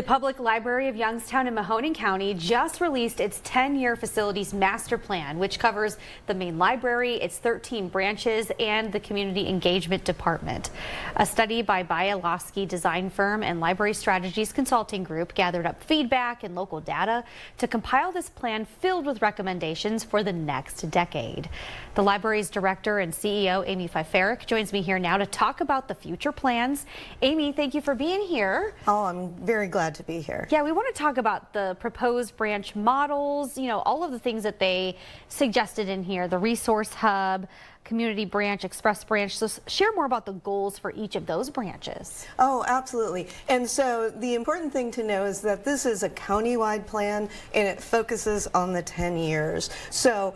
The Public Library of Youngstown in Mahoning County just released its 10-year facilities master plan, which covers the main library, its 13 branches, and the community engagement department. A study by Bialowski design firm and Library Strategies Consulting Group gathered up feedback and local data to compile this plan filled with recommendations for the next decade. The library's director and CEO, Amy Fiferik, joins me here now to talk about the future plans. Amy, thank you for being here. Oh, I'm very glad to be here. Yeah, we want to talk about the proposed branch models, all of the things that they suggested in here, the resource hub, community branch, express branch. So share more about the goals for each of those branches. Oh, absolutely. And so the important thing to know is that this is a county-wide plan and it focuses on the 10 years. So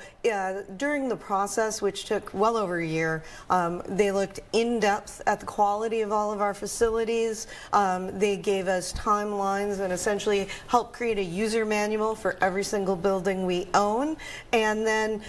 during the process, which took well over a year, they looked in depth at the quality of all of our facilities. They gave us timelines and essentially helped create a user manual for every single building we own. And then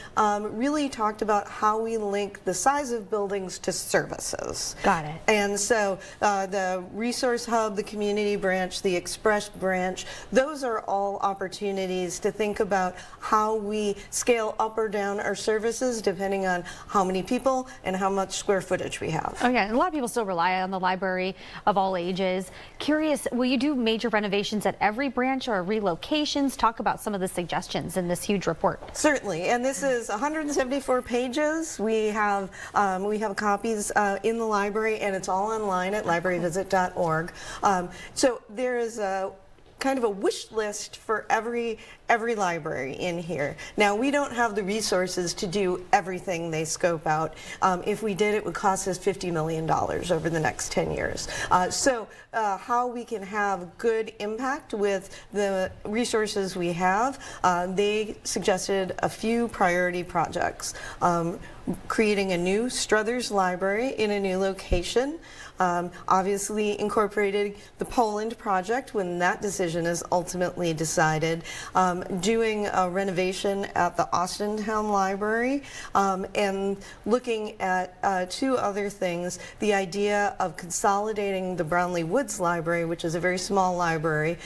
really talked about how we link the size of buildings to services. Got it. And so the resource hub, the community branch, the express branch, those are all opportunities to think about how we scale up or down our services depending on how many people and how much square footage we have. Oh yeah, and a lot of people still rely on the library of all ages. Curious, will you do major renovations at every branch or relocations? Talk about some of the suggestions in this huge report. Certainly, and this is 174 pages. We have copies in the library, and it's all online at libraryvisit.org. So there is a kind of a wish list for every library in here. Now, we don't have the resources to do everything they scope out. If we did, it would cost us $50 million over the next 10 years. So how we can have good impact with the resources we have, they suggested a few priority projects. Creating a new Struthers Library in a new location, obviously incorporated the Poland project when that decision is ultimately decided, doing a renovation at the Austintown Library, and looking at two other things, the idea of consolidating the Brownlee Woods Library, which is a very small library,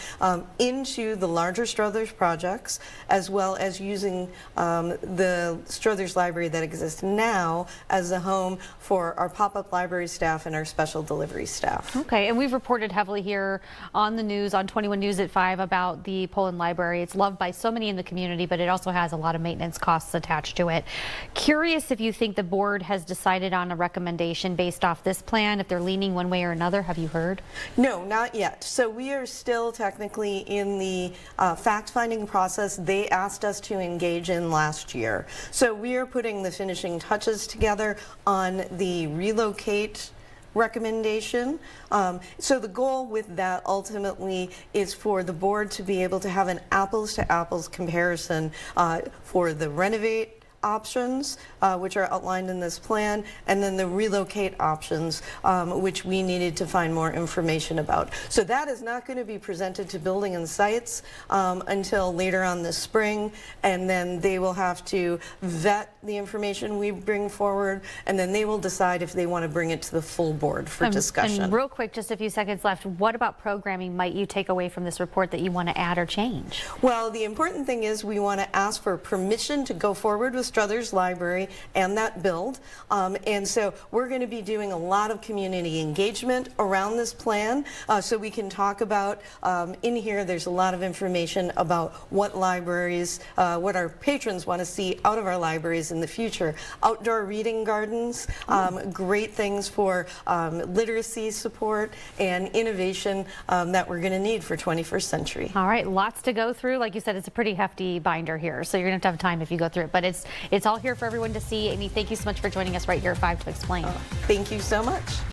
into the larger Struthers projects, as well as using the Struthers Library that exists now as a home for our pop-up library staff and our special delivery staff. Okay, and we've reported heavily here on the news, on 21 News at 5, about the Poland Library. It's loved by so many in the community, but it also has a lot of maintenance costs attached to it. Curious if you think the board has decided on a recommendation based off this plan, if they're leaning one way or another. Have you heard? No, not yet. So we are still technically in the fact-finding process they asked us to engage in last year. So we are putting the finishing touches together on the relocate recommendation. So the goal with that ultimately is for the board to be able to have an apples to apples comparison for the renovate options, which are outlined in this plan, and then the relocate options, which we needed to find more information about. So that is not going to be presented to Building and Sites until later on this spring, and then they will have to vet the information we bring forward, and then they will decide if they want to bring it to the full board for discussion. And real quick, just a few seconds left, what about programming might you take away from this report that you want to add or change? Well, the important thing is we want to ask for permission to go forward with Struthers Library and that build, and so we're going to be doing a lot of community engagement around this plan, so we can talk about in here there's a lot of information about what libraries, what our patrons want to see out of our libraries in the future. Outdoor reading gardens, great things for literacy support and innovation that we're going to need for 21st century. All right, lots to go through. Like you said, it's a pretty hefty binder here, so you're going to have time if you go through it, but it's all here for everyone to see. Amy, thank you so much for joining us right here at 5 to explain. Thank you so much.